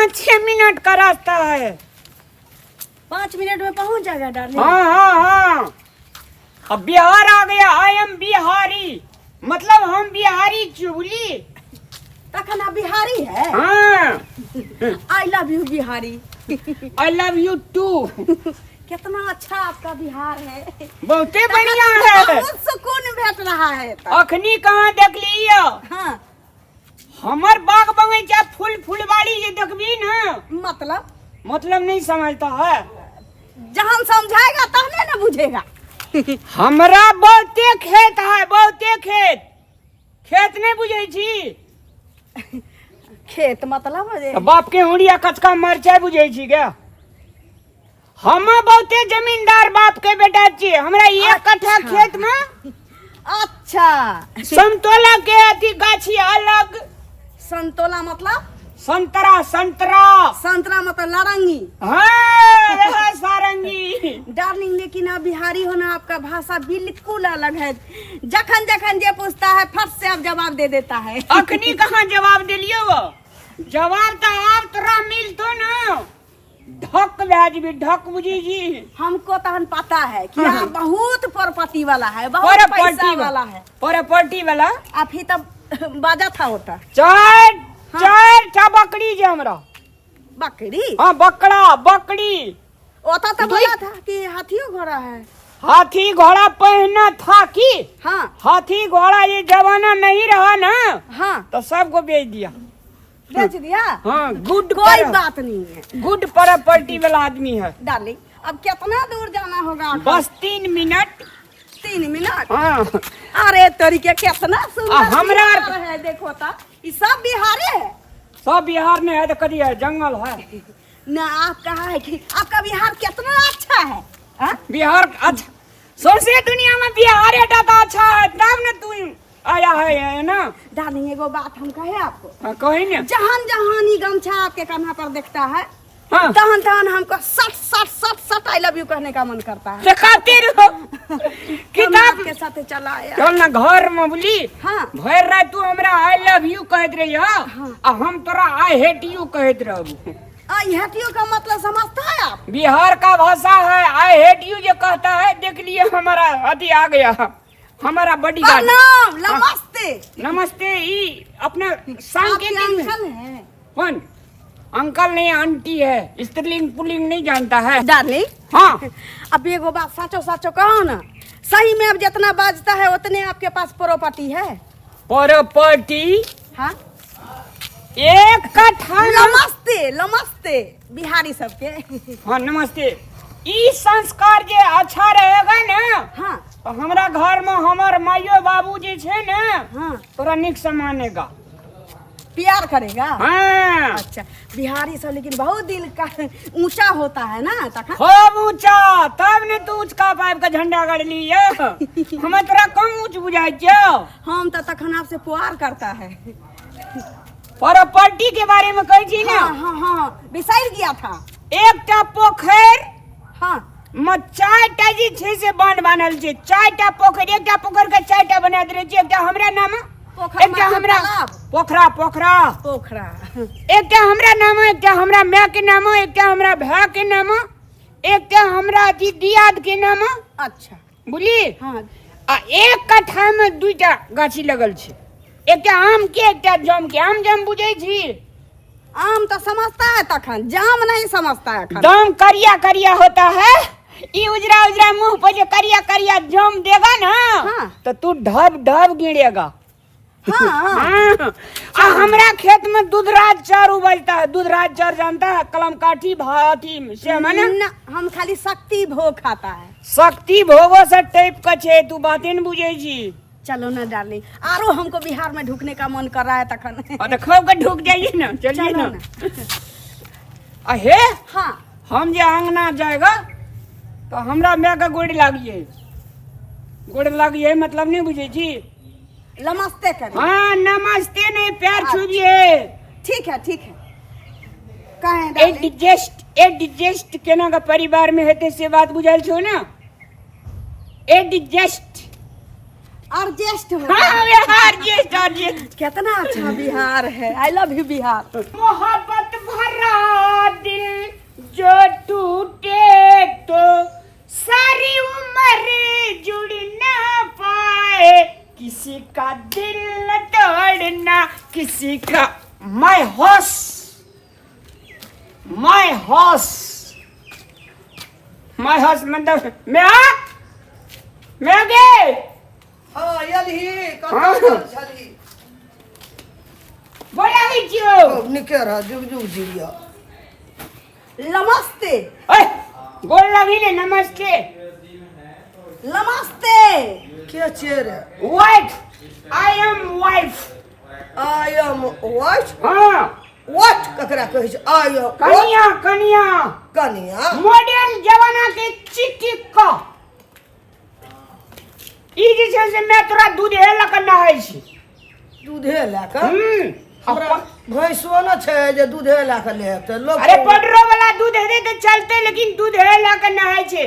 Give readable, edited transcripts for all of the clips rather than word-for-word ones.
5-6 minute का रास्ता है। 5 मिनट में पहुंच जाएगा डार्लिंग। हाँ। अब बिहार आ गया। आई एम बिहारी, मतलब हम बिहारी चुगली। तखन आप बिहारी है? हाँ। I love you Bihari. I love you too. कितना अच्छा आपका बिहार है। बहुते बढ़िया है। बहुत सुकून भेट रहा है। अखनी कहाँ देख लियो? हाँ। हमर बाग बगीचा फूल फुलवाड़ी ये देखबी न, मतलब नहीं समझता है। जहाँ समझाएगा तहने न बुझेगा। हमरा बहुते खेत है, बहुते खेत नहीं बुझे छी। खेत मतलब बाप के हुड़िया कचका मरचाई बुझे छी क्या? हम बहुते जमींदार बाप के बेटा छी। हमरा 1 कट्ठा खेत में अच्छा संतोला के अथी गाछी अलग। संतोला मतलब संतरा मतलब नारंगी। हाँ, सारंगी। डार्लिंग लेकिन आप बिहारी होना, आपका भाषा बिल्कुल अलग है। जखन जखन जे पूछता है फट से आप जवाब दे देता है। अखनी कहाँ जवाब दिलियो? वो जवाब तो आप तोरा मिलतो न। ढक बुझी जी। हमको तहन पता है कि आप बहुत प्रॉपर्टी वाला है, बहुत पैसा वाला है। प्रॉपर्टी वाला आप ही तब बाजा था होता। चार बकरी जे हमरा। बकरी? हाँ, बकरी। ओता तो बोला था कि हाथियों घोड़ा है। हाथी घोड़ा पहना था कि? हाँ। हाथी घोड़ा ये जमाना नहीं रहा ना। हाँ। तो सबको बेच दिया। हाँ, गुड। कोई बात नहीं है। गुड प्रॉपर्टी वाला आदमी है। डार्लिंग अब कितना दूर जाना होगा? बस 3 मिनट। 3 मिनट? हाँ। अरे तरीके कितना सुंदर हमरा है। देखो ता ये सब बिहारे है। सब बिहार में है तो कदी है, जंगल है ना। आप कहा है कि आपका बिहार कितना अच्छा है। हा? बिहार अच्छा, सौंसे दुनिया में बिहार एटा तो अच्छा है, तब न तू आया है ना। डार्लिंग एगो बात हम कहे आपको। हाँ, कही न। जहां ही गमछा आपके कान्हा पर देखता है, हाँ। तहन हमको सट आई लव यू कहने का मन करता है। दिखाते रहो। किताब के साथ चला आया। चल ना घर में बोली। हाँ। भर रात तू हमरा आई लव यू कहत रही है। हाँ। हम तोरा आई हेट यू कहत रहू। आई हेट यू का मतलब समझता है आप? बिहार का भाषा है आई हेट यू जो कहता है। देख लिए हमारा अति आ गया, हमारा बॉडीगार्ड। नमस्ते। ई अपना सांकेतिक है। कौन अंकल नहीं, आंटी है। स्त्रीलिंग पुल्लिंग नहीं जानता है। डार्लिंग हाँ। अब एगो बात साचो कहो ना, सही में अब जितना बाजता है उतने आपके पास प्रॉपर्टी है? प्रॉपर्टी? हाँ। 1 कट्ठा। नमस्ते बिहारी सबके। हाँ, नमस्ते। ई संस्कार जे अच्छा रहेगा ना। हाँ। तो हमरा घर में हमार माइयो बाबू जी छे ना। हाँ। तोरा निक से मानेगा, प्यार करेगा। हाँ। अच्छा बिहारी सब लेकिन बहुत दिल का ऊंचा होता है ना। खूब ऊंचा, तब ने तू ऊंचा पाइप का झंडा गाड़ लिया। हम तोरा कम ऊंच बुझाई छो। हम तो तखन आपसे प्यार करता है। प्रॉपर्टी के बारे में कही थी ना। हाँ बिसर गया था। एकटा पोखर। हाँ। 4टा जी छे से बांध बनल छे। 4टा पोखर, एकटा पोखर का 4टा बना दे छे। एकटा हमरा नाम, एकटा हमरा पोखरा। एकटा हमरा नाम, एकटा हमरा माँ के नाम, एकटा हमरा भाई के नाम, एकटा हमरा दियाद के नाम। अच्छा बोली। हाँ। 1 कट्ठा में 2टा गाछी लगल छे। एकटा आम के, एकटा जाम के। आम जाम बुझे छी? आम तो समझता है तखन, जाम नहीं समझता है। जाम करिया होता है। ये उजरा मुंह पर जो करिया जाम देगा ना। हाँ। तो तू ढब गिरेगा। हाँ। हमरा खेत में दूधराज चार उबलता है। दूधराज चार जानता है? कलमकाठी भाती से ना। हम खाली शक्ति भोग खाता है। शक्ति भोगो से टाइप का छे, तू बातें न बुझे छी। चलो ना डार्लिंग, आरो हमको बिहार में ढुकने का मन कर रहा है तखन। खूब के ढुक जाइए ना। चलिए ना। अहे हाँ। हम जे आंगना जाएगा तो हमरा मैं का गोड़ लागिए मतलब नहीं बुझे छी। नमस्ते करें। हाँ, नमस्ते नहीं, प्यार छुबिए। ठीक है कहें एडजस्ट केना का परिवार में हेते से बात बुझाल छो ना। एडजस्ट अर्जेस्ट अर्जेस्ट कितना अच्छा बिहार है। आई लव यू बिहार। मोहब्बत भरा का माय हॉर्स मतलब मैं आगे हाँ यही हाँ। छली बोला ही जो निके रहा जुग जुग जिया नमस्ते ओए बोल लगी ने नमस्ते नमस्ते के चेरे wife I am wife I am what हाँ व्हाट ककरा कहै छै आई एम कनिया कनिया कनिया मॉडर्न जमाना के चिट्ठी का ई जे छै से मैं तोरा दूध हेला के नहाय छी दूधे लए कऽ हमरा अपन भैंसो न छै जे दूधे लए कऽ ले तऽ लोग अरे पडरो वाला दूध है तो चलते लेकिन दूध हेला के नहाय छे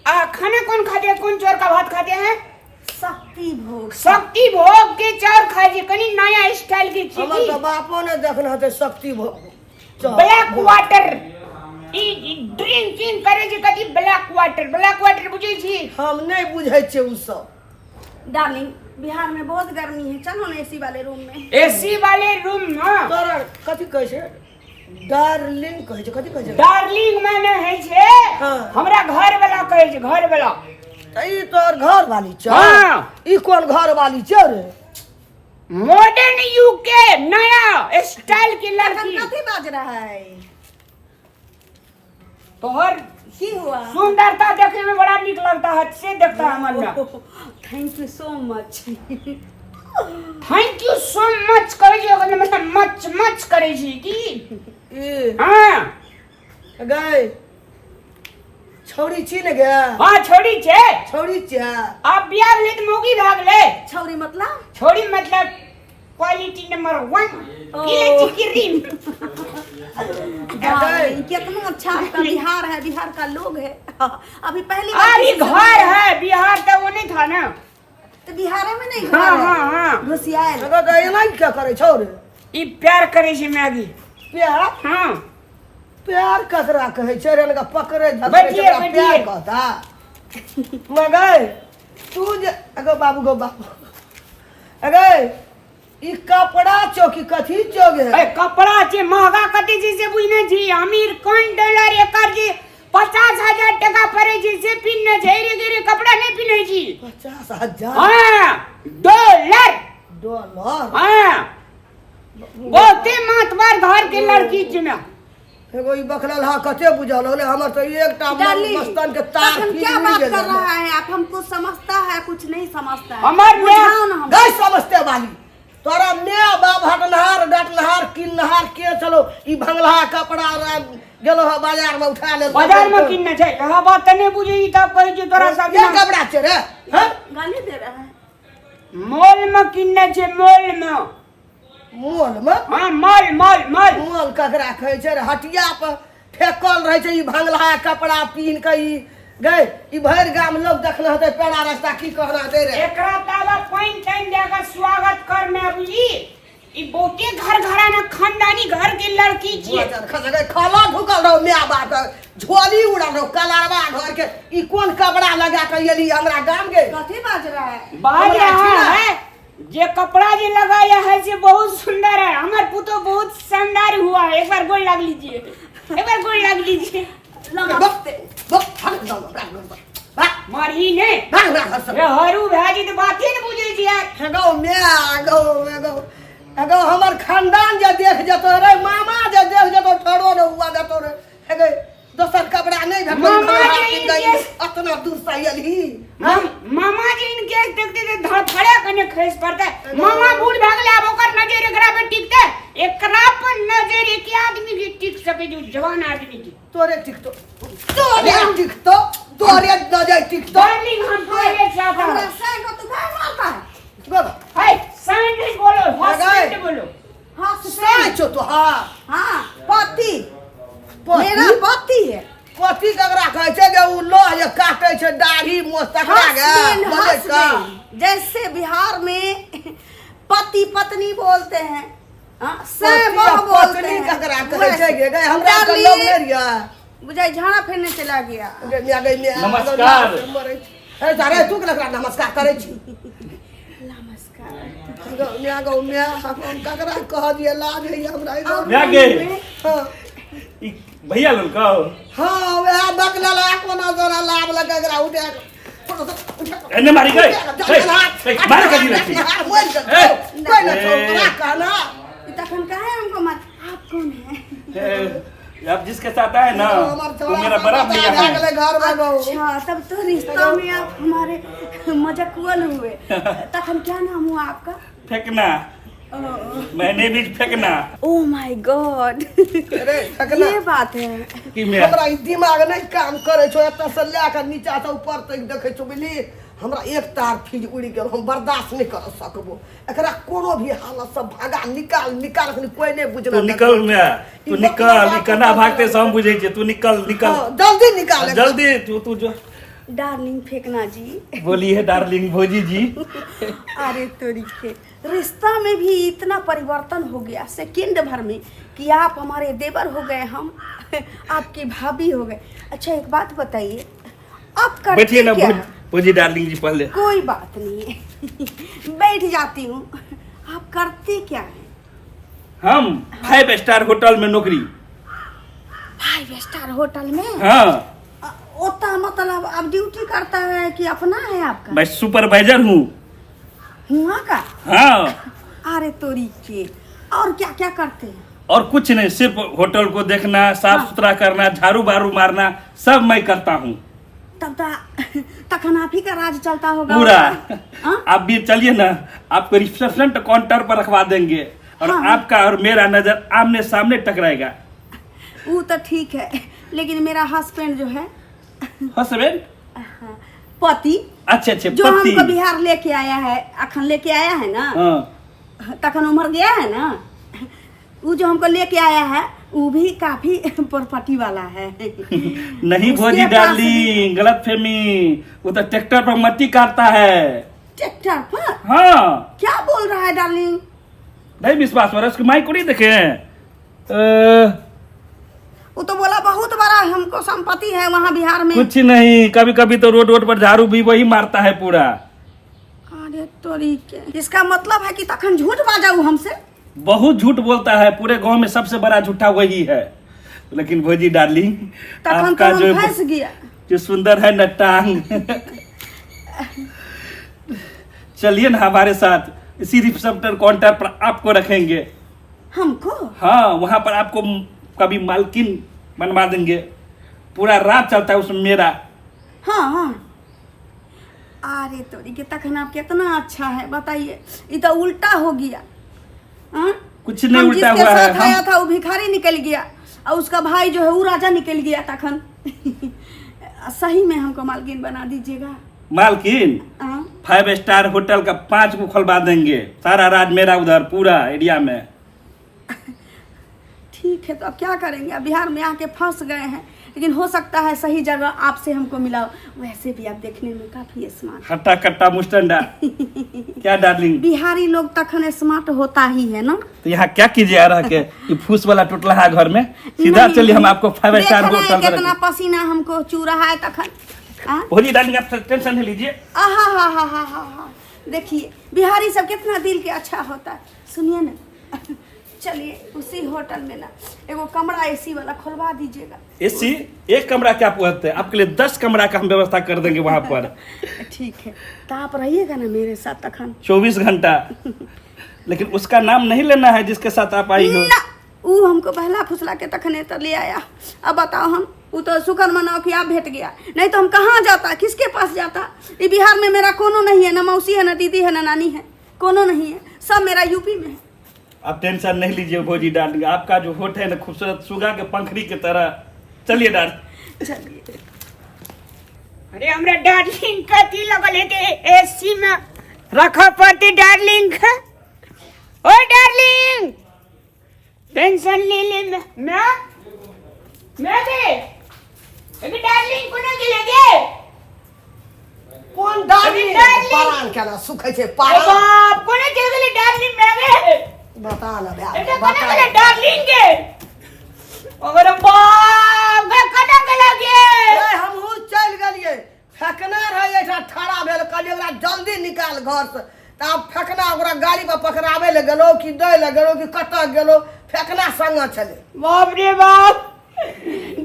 आ खाना कौन खाते हैं कौन चोर का भात खाते हैं शक्ति भोग शक्ति भोग के चार खाए छे कनी नया स्टाइल के हमर चीज तऽ बापो ने देखने हते शक्ति ब्लैक वाटर ई ड्रिंकिंग करे छे कथी ब्लैक वाटर बुझे छी हम नहीं बुझै छियै उ सब डार्लिंग बिहार में बहुत गर्मी है चलो ना एसी वाले रूम में एसी वाले रूम में तोरा कथी कहै छै डार्लिंग कहै छै कथी कहै छै डार्लिंग माने है छे हाँ। हमरा घर वाला कहे छे घर वाला तऽ ई तोर घर वाली छै हाँ। ई कोन घर वाली छै रे मॉडर्न यूके नया स्टाइल की लड़की कथी बाज रहा है तोहर की हुआ सुंदरता देखने में बड़ा निक लगता है से देखता है हमारा thank you so much thank you so much करे छी ओकरा मतलब मच करे छी की ई हां गए छौरी छी ने गे हां छोड़ी छे छौरी छै आप बियाह भेले त मोगी भाग ले छौरी मतलब छोड़ी मतलब क्वालिटी नंबर 1 किले चिकरीम डार्लिंग, कितना अच्छा आपका बिहार है बिहार का लोग है अभी पहली अरे किसी से घर मिले। है बिहार तो वो नहीं था ना तो बिहार में नहीं हाँ, घर है। हाँ, हाँ। घुसियाल अगर तऽ एना क्या करे छौ रे ई प्यार करे छी मैगी प्यार हां प्यार ककरा कहै छै रे लगा पकड़े धकड़े बैठिए, छै प्यार कहता मगर तू जे अगो बाबू गो बाबू अगर ई कपड़ा चौकी कथी जोगे ए कपड़ा छे महंगा कते छी से बुझने छी अमीर कोन डॉलर एकर जे 50,000 टका पड़े छी से पिन्ने छै रे गिरे कपड़ा नहीं पिन्ने छी 50,000 हां डॉलर डॉलर हां बहुते मातबर घर के लड़की छी मैं एगो ई बखलल हा कते बुझल होले हमर तो एकटा डार्लिंग, मस्तन के तार तखन की क्या उड़ बात गेल कर रहा है आप हमको समझता है कुछ नहीं समझता है हमार बुझाओ ना हम गई समझते वाली तोरा मैं बाप हटनहार डटनहार किन्नहार के चलो ई भंगला कपड़ा गेलो ह बाजार में उठा ले बाजार में किन्ने छै यह बात नहीं बुझी तब कहे छी तोरा सब ये कपड़ा छै रे हैं गाली दे रहा है मॉल में किन्ने छै मॉल में मोल में हां मॉल मोल ककरा कहै छै रे हटिया पर फेकल रहे छै ई भंगला कपड़ा पीन के ई गए ई भर गाम लोग देखले हते पेड़ा रास्ता की कहना दे रे एकरा तावा पॉइंट टाइम देकर स्वागत करना बुझी ई बहुते घर घराना खानदानी घर के लड़की छिए खाला ढुकल रहो मैं बाप झोली उड़ल रहो कलरवा घर के ई कोन कपड़ा लगा के एली हमरा गाम के कथी बाज रहा है बाज रहा है जे कपड़ा जे लगाया है से बहुत सुंदर है हमार पुतो बहुत शानदार हुआ है एक बार गोल लग लीजिए एक बार गोल लग लीजिए नमस्ते मारी ने ये हरू भाजी तो बाते न बुझे छी यार गो मैं गो हमर खानदान जे देख जतो रे मामा जे देख जतो ठड़ो न हुआ जतो रे हेगे दोसर कपड़ा नहीं भेट मामा जी अतना दूर से एली मामा जी इनके देखते थे धड़फड़े कने खस पड़ता है मामा बूढ़ भागले अब ओकर नजर एकरा पे टिकते एकरा पर नजर एक आदमी की टिक सके जो जवान आदमी की तोरे टिकतो तोरे नजर टिकतो डार्लिंग हम तोरे चाहता हमरा हूं से को तो गाय मारता है गो हाय साइंटिस्ट बोलो हॉस्पिटल बोलो हाँ सही छो तो हां हाँ पति पति? मेरा पति है कथी ककरा कहै छै जे उ लोह जे काटै छै दाढ़ी मोछ तकरा गे बोले का हस्बैंड जैसे बिहार में पति पत्नी बोलते हैं हाँ, से वह बोलते पत्नी हैं ककरा कहै छै गे गए हमरा के लोग नहीं रिया बुझाई झाड़ा फेरने चला गया नमस्कार। ए सारे तू के लकड़ा नमस्कार करे छी नमस्कार हम ककरा कह दिए लाज है हमरा क्या के हाँ ई भैया लोग का हाँ वह बकला ला कोना जरा लाभ लगा ककरा उठा एने मारी गए मार कर दी रखी कोई ना छोड़ा कहना तखन काहे हमको मत आप कौन है आप जिसके साथ आए ना वो मेरा बड़ा भैया है घर में बहु अच्छा तब तो रिश्ता में आप हमारे मजकुअल हुए तखन क्या नाम हुआ आपका फेंकना मैंने भी फेंकना ओह माय गॉड अरे फेंकना ये बात है कि मैं हमरा ई दिमाग नहीं काम करे छो एत से लेकर नीचा से ऊपर तक देखे छो बुझली हमरा एक तार फीज उड़ी गेल हम बर्दाश्त नहीं कर सकबो एकरा कोनो भी हालत से भागा निकाल कोई नहीं बुझना तू निकल मैं तू निकल कना भागते से हम बुझे छे तू निकल जल्दी निकाल जल्दी तू जो डार्लिंग फेंकना जी बोलिए डार्लिंग भोजी जी अरे तोरी के रिश्ता में भी इतना परिवर्तन हो गया सेकंड भर में कि आप हमारे देवर हो गए हम आपकी भाभी हो गए अच्छा एक बात बताइए आप बैठिए करते ना क्या हैं? भोजी डार्लिंग जी पहले कोई बात नहीं है बैठ जाती हूँ आप करते क्या हैं हम 5 स्टार होटल में नौकरी 5 स्टार होटल में हाँ ओता मतलब आप ड्यूटी करता है कि अपना है आपका मैं सुपरवाइजर हूँ हुआ का हाँ अरे तोरी के और क्या क्या करते हैं और कुछ नहीं सिर्फ होटल को देखना साफ सुथरा करना झाड़ू बारू मारना सब मैं करता हूँ तब तखन आप ही का राज चलता होगा पूरा हाँ? आप भी चलिए ना आपको रिसेप्शन काउंटर पर रखवा देंगे और हाँ। आपका और मेरा नजर आमने सामने टकराएगा वो तो ठीक है लेकिन मेरा हस्बैंड जो है हस्बैंड पति अच्छे जो पति हमको बिहार लेके आया है अखन लेके आया है ना हाँ तखन उमर गया है ना वो जो हमको लेके आया है वो भी काफी प्रॉपर्टी वाला है नहीं उसके भोजी पास डार्लिंग गलत फहमी वो तो ट्रैक्टर पर मट्टी काटता है ट्रैक्टर पर हाँ क्या बोल रहा है डार्लिंग नहीं विश्वास हो रहा है उसकी माइक को नहीं देखे वो तो बोला बहुत बड़ा हमको संपत्ति है वहाँ बिहार में कुछ नहीं कभी कभी तो रोड पर झाड़ू भी वही मारता है पूरा अरे तोरी के इसका मतलब है कि तखन झूठ बाजाऊ हमसे बहुत झूठ बोलता है पूरे गांव में सबसे बड़ा झूठा वही है लेकिन भोजी डार्लिंग तखन तो आपका हम फंस गया जो सुंदर है न टांग चलिए ना हमारे साथ इसी रिसेप्शन काउंटर पर आपको रखेंगे हमको हाँ वहां पर आपको कभी मालकिन बनवा देंगे पूरा रात चलता है उसमें मेरा हाँ हाँ अरे तोरी के तखन आप कितना अच्छा है बताइए ये तो उल्टा हो गया हाँ? कुछ नहीं हम उल्टा जिसके हुआ है साथ आया था वो भिखारी निकल गया और उसका भाई जो है वो राजा निकल गया तखन सही में हमको मालकिन बना दीजिएगा मालकिन हाँ? 5 स्टार होटल का 5 को खुलवा देंगे सारा राज मेरा उधर पूरा एरिया में ठीक है तो अब क्या करेंगे अब बिहार में आके फंस गए हैं लेकिन हो सकता है सही जगह आपसे हमको मिला वैसे भी आप देखने में काफी स्मार्ट हट्टा कट्टा मुस्टंडा क्या डार्लिंग बिहारी लोग तखन स्मार्ट होता ही है ना तो यहाँ क्या कीजिए आ रहा के ये फूस वाला टुटला है घर में सीधा नहीं, चलिए हम आपको 5 स्टार देख रहे हैं होटल में कितना पसीना हमको चू रहा है तखन हाँ? भोजी डार्लिंग आप टेंशन नहीं लीजिए आहा हा हा हा हा हा देखिए बिहारी सब कितना दिल के अच्छा होता है सुनिए ना चलिए उसी होटल में ना एगो कमरा एसी वाला खुलवा दीजिएगा एसी एक कमरा क्या पूछते हैं आपके लिए 10 कमरा का हम व्यवस्था कर देंगे वहां पर ठीक है तो आप रहिएगा ना मेरे साथ तखन 24 घंटा लेकिन उसका नाम नहीं लेना है जिसके साथ आप आई हो ना वो हमको बहला फुसला के तखने तो ले आया अब बताओ हम वो तो शुक्र मनाओ कि आप भेट गया नहीं तो हम कहाँ जाता किसके पास जाता ये बिहार में मेरा कोनो नहीं है ना मौसी है ना दीदी है ना नानी है कोनो नहीं है सब मेरा यूपी में है आप टेंशन नहीं लीजिए भोजी डार्लिंग आपका जो होठ है ना खूबसूरत सुगा के पंखड़ी की तरह चलिए डार्लिंग चलिए अरे हमरा डार्लिंग कथी लगल है के एसी में रखा पड़ती डार्लिंग का ओ डार्लिंग टेंशन ले ले मैं दे अभी डार्लिंग को ना लगे कौन डाली डाली। पारान केना सुखे छे ए पारान बाप को ना चल गए डार्लिंग में गे बता ना बे এটা बता কটা গেলে ডার্লিং গে ওরে বাপ গে কটা গেলে গে ए हमहू चल गेलिए फेकना रहे एठा ठड़ा भेल कहलिए ओकरा जल्दी निकाल घर से त अब फेकना ओकरा गाड़ी पर के पकड़ावे ले गेलो कि दे ले गेलो कि कत गेलो फेकना संग चले बाप रे बाप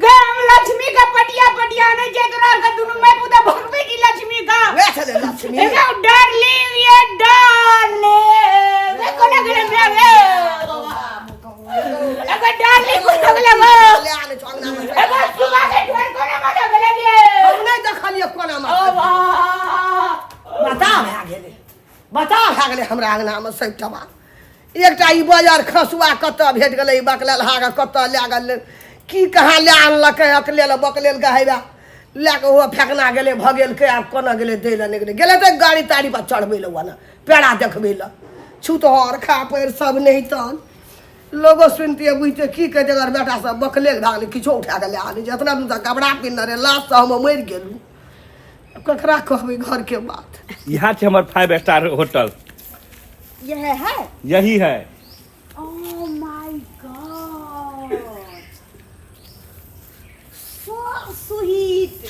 गए हम लक्ष्मी का पटिया पटिया ने जेतरा का दुनु में पूरा भगवे की लक्ष्मी का वे चले लक्ष्मी देखो डार्लिंग ये डार्लिंग देखो ना गले में अगर डार्लिंग को लगले वो ले आने चंगना में अगर सुबह के ढोर को ना मार गले के हम नहीं देखलिए कोना में बता भए गेले हमरा अंगना में सैठवा एकटा ई बाजार खसुआ कत भेट गेलै ई बकलेल हाग कत ले गेल की कहाँ ले आनलकै अकलेल बकलेल गहैबा ले के हुआ फेकना गेलै भगेल के आब कोना गेलै दै ले निकले गेलै त गाड़ी ताड़ी पर चढ़बै ल वना पेड़ा देखबै ल छूतहर खा पैर सब नहीं तन लोगो सुनतिए बुझते की कहते अगर बेटा सब बकलेल भागले किछो उठा के ले आनी जितना दिन तक कपड़ा पिन्ह रहे लाश से हम मरि गेलू ककरा कहबै घर के बात यहाँ से हमारे 5 स्टार होटल यह है यही है। Oh my God so sweet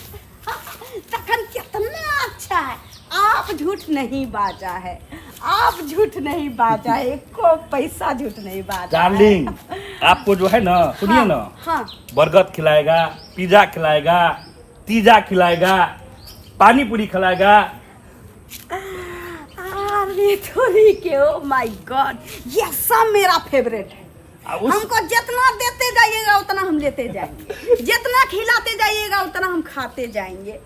तखन कितना अच्छा है। आप झूठ नहीं बाजा है, आप झूठ नहीं बाजा है, एको पैसा झूठ नहीं बाजा डार्लिंग आपको जो है ना सुनिए ना हाँ बर्गर खिलाएगा, पिज्जा खिलाएगा, तीजा खिलाएगा, पानी पूरी खिलाएगा। अरे थोड़ी के ओ माय गॉड ये सब मेरा फेवरेट है। हमको जितना देते जाइएगा उतना हम लेते जाएंगे, जितना खिलाते जाइएगा उतना हम खाते जाएंगे।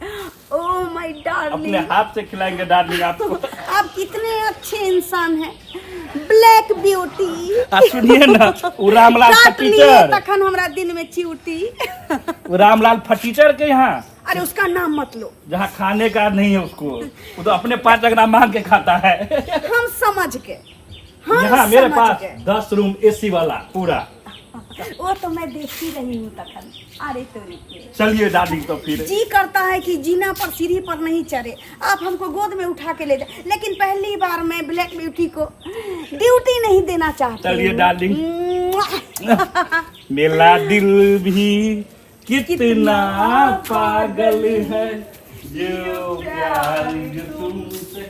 ओह माय अपने डार्लिंग हाथ से खिलाएंगे डार्लिंग आपको। आप कितने अच्छे इंसान हैं, ब्लैक ब्यूटी। सुनिए ना वो रामलाल फटीचर, तखन हमरा दिन में चिउटी। वो रामलाल फटीचर के यहाँ अरे उसका नाम मत लो, जहाँ खाने का नहीं है उसको, वो तो अपने 5 अगना मांग के खाता है। हम समझ के यहाँ मेरे समझ पास गए। 10 रूम एसी वाला पूरा। वो तो मैं देखती रही हूँ तखन। अरे तो चलिए डार्लिंग तो फिर जी करता है कि जीना पर सीढ़ी पर नहीं चढ़े, आप हमको गोद में उठा के ले जाए, लेकिन पहली बार मैं ब्लैक ब्यूटी को ड्यूटी नहीं देना चाहती। चलिए हूँ। डार्लिंग। मेरा दिल भी कितना पागल है जो प्यार जो तुमसे